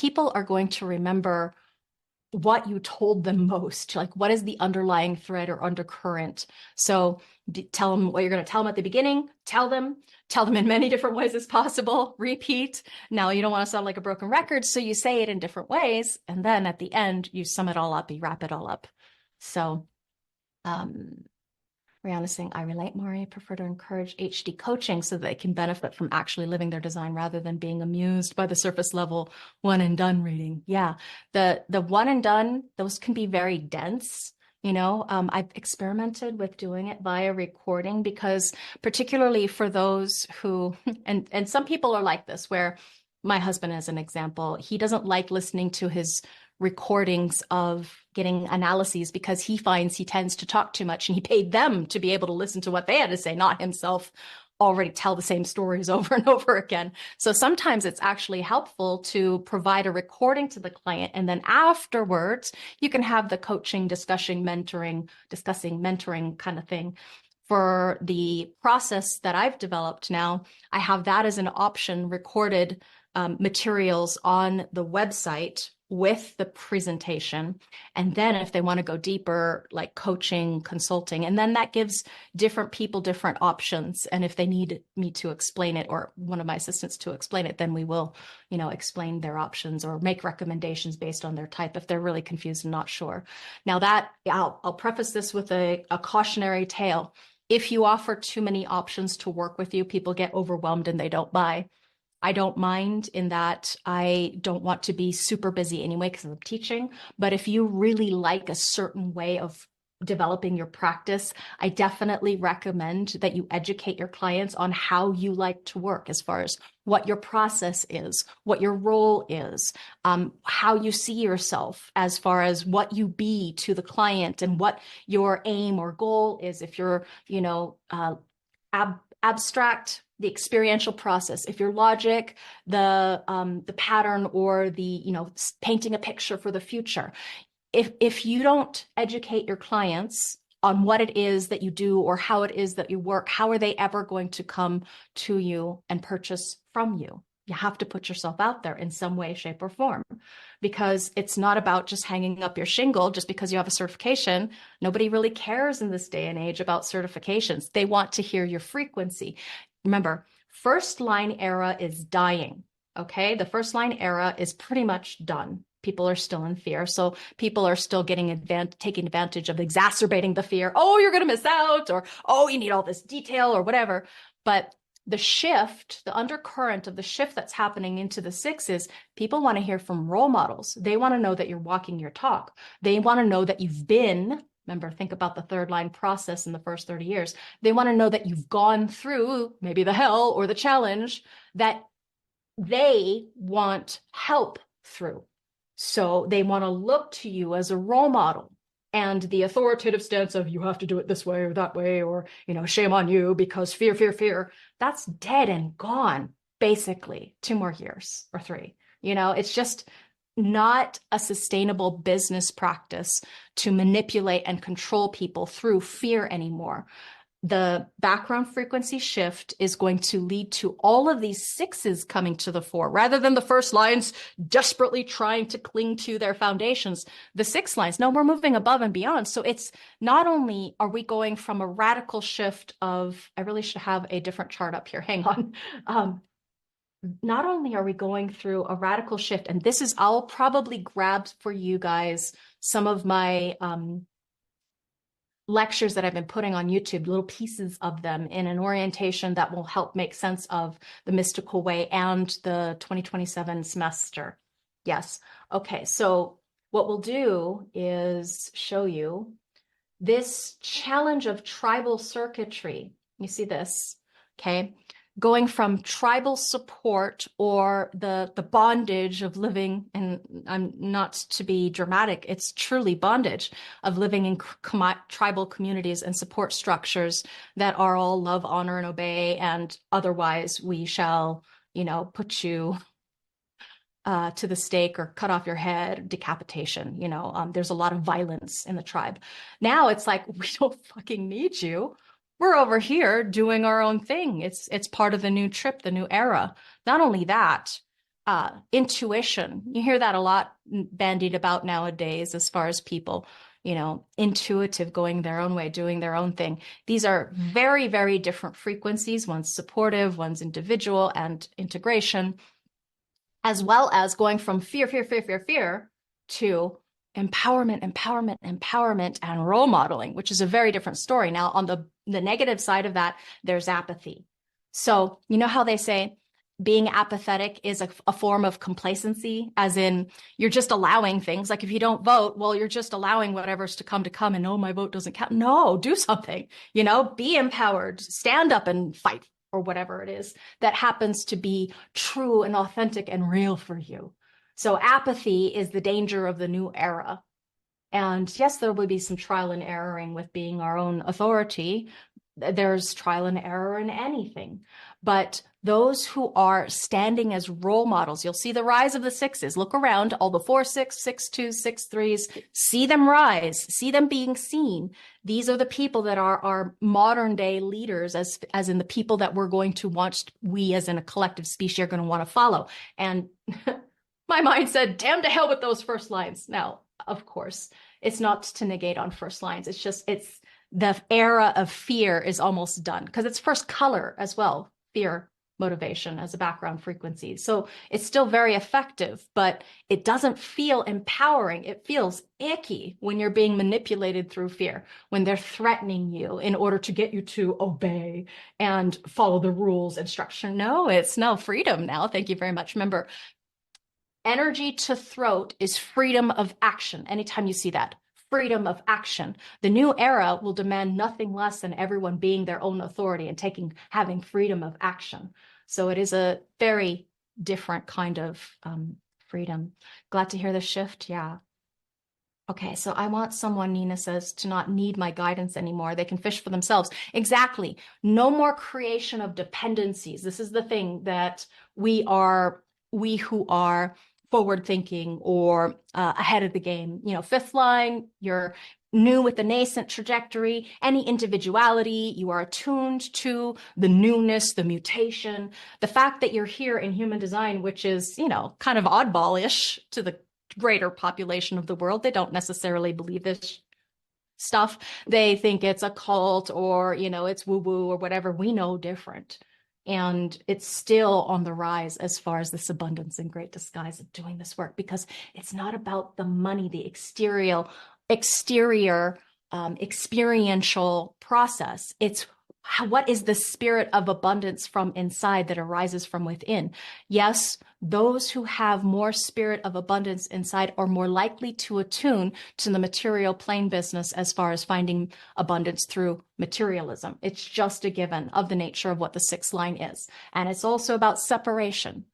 people are going to remember what you told them most, like what is the underlying thread or undercurrent. So tell them what you're going to tell them at the beginning, tell them in many different ways as possible, repeat. Now, you don't want to sound like a broken record, so you say it in different ways. And then at the end, you sum it all up, you wrap it all up. So, Rihanna's saying, I relate more. I prefer to encourage HD coaching so that they can benefit from actually living their design rather than being amused by the surface level one and done reading. Yeah, the one and done, those can be very dense. I've experimented with doing it via recording because particularly for those who, and some people are like this, where my husband is an example, he doesn't like listening to his recordings of getting analyses because he finds he tends to talk too much, and he paid them to be able to listen to what they had to say, not himself already tell the same stories over and over again. So sometimes it's actually helpful to provide a recording to the client, and then afterwards you can have the coaching, discussing mentoring kind of thing. For the process that I've developed now, I have that as an option, recorded materials on the website with the presentation. And then if they want to go deeper, like coaching, consulting, and then that gives different people different options. And if they need me to explain it, or one of my assistants to explain it, then we will, explain their options or make recommendations based on their type if they're really confused and not sure. Now that I'll preface this with a cautionary tale. If you offer too many options to work with you, people get overwhelmed and they don't buy. I don't mind in that I don't want to be super busy anyway because I'm teaching. But if you really like a certain way of developing your practice, I definitely recommend that you educate your clients on how you like to work, as far as what your process is, what your role is, how you see yourself, as far as what you be to the client and what your aim or goal is. If you're, abstract, the experiential process. If you're logic, the pattern, or the painting a picture for the future. If you don't educate your clients on what it is that you do or how it is that you work, how are they ever going to come to you and purchase from you? You have to put yourself out there in some way, shape, or form, because it's not about just hanging up your shingle just because you have a certification. Nobody really cares in this day and age about certifications. They want to hear your frequency. Remember, first line era is dying. Okay, the first line era is pretty much done. People are still in fear. So people are still taking advantage of exacerbating the fear. Oh, you're going to miss out, or, oh, you need all this detail or whatever. But the shift, the undercurrent of the shift that's happening into the six is people want to hear from role models. They want to know that you're walking your talk. They want to know that you've been, remember, think about the third line process in the first 30 years. They want to know that you've gone through maybe the hell or the challenge that they want help through. So they want to look to you as a role model. And the authoritative stance of you have to do it this way or that way, or, shame on you because fear, fear, fear, that's dead and gone, basically 2 more years or 3. It's just not a sustainable business practice to manipulate and control people through fear anymore. The background frequency shift is going to lead to all of these 6s coming to the fore, rather than the first lines desperately trying to cling to their foundations. The 6 lines, no, we're moving above and beyond. So it's not only are we going from a radical shift of, I really should have a different chart up here. Hang on. Not only are we going through a radical shift, and this is, I'll probably grab for you guys some of my lectures that I've been putting on YouTube, little pieces of them in an orientation that will help make sense of the mystical way and the 2027 semester. Yes. Okay. So what we'll do is show you this challenge of tribal circuitry. You see this, okay? Going from tribal support, or the bondage of living, and I'm not to be dramatic, it's truly bondage of living in tribal communities and support structures that are all love, honor, and obey, and otherwise we shall, put you to the stake or cut off your head, decapitation. There's a lot of violence in the tribe. Now it's like, we don't fucking need you. We're over here doing our own thing. It's part of the new trip, the new era. Not only that, intuition. You hear that a lot bandied about nowadays as far as people, intuitive, going their own way, doing their own thing. These are very, very different frequencies. One's supportive, one's individual and integration, as well as going from fear, fear, fear, fear, fear to empowerment, empowerment, empowerment, and role modeling, which is a very different story. Now, on the negative side of that, there's apathy. So, you know how they say being apathetic is a form of complacency, as in you're just allowing things. Like if you don't vote, well, you're just allowing whatever's to come, and no, my vote doesn't count. No, do something, be empowered, stand up and fight, or whatever it is that happens to be true and authentic and real for you. So apathy is the danger of the new era. And yes, there will be some trial and erroring with being our own authority. There's trial and error in anything. But those who are standing as role models, you'll see the rise of the sixes. Look around, all the 4, 6, 6, 2, 6, 3s, see them rise, see them being seen. These are the people that are our modern day leaders, as in the people that we're going to want, we as in a collective species are going to want to follow. And my mind said, damn to hell with those first lines. Now, of course, it's not to negate on first lines. It's just, the era of fear is almost done because it's first color as well, fear motivation as a background frequency. So it's still very effective, but it doesn't feel empowering. It feels icky when you're being manipulated through fear, when they're threatening you in order to get you to obey and follow the rules and structure. No, it's no freedom now. Thank you very much. Remember, energy to throat is freedom of action. Anytime you see that, freedom of action. The new era will demand nothing less than everyone being their own authority and having freedom of action. So it is a very different kind of freedom. Glad to hear the shift. Yeah. Okay, so I want someone, Nina says, to not need my guidance anymore. They can fish for themselves. Exactly. No more creation of dependencies. This is the thing that we who are forward thinking or ahead of the game. Fifth line, you're new with the nascent trajectory, any individuality, you are attuned to the newness, the mutation, the fact that you're here in human design, which is, kind of oddball-ish to the greater population of the world. They don't necessarily believe this stuff. They think it's a cult or, it's woo-woo or whatever. We know different. And it's still on the rise as far as this abundance and great disguise of doing this work, because it's not about the money, the exterior experiential process. It's what is the spirit of abundance from inside that arises from within. Yes, those who have more spirit of abundance inside are more likely to attune to the material plane business as far as finding abundance through materialism. It's just a given of the nature of what the sixth line is. And it's also about separation.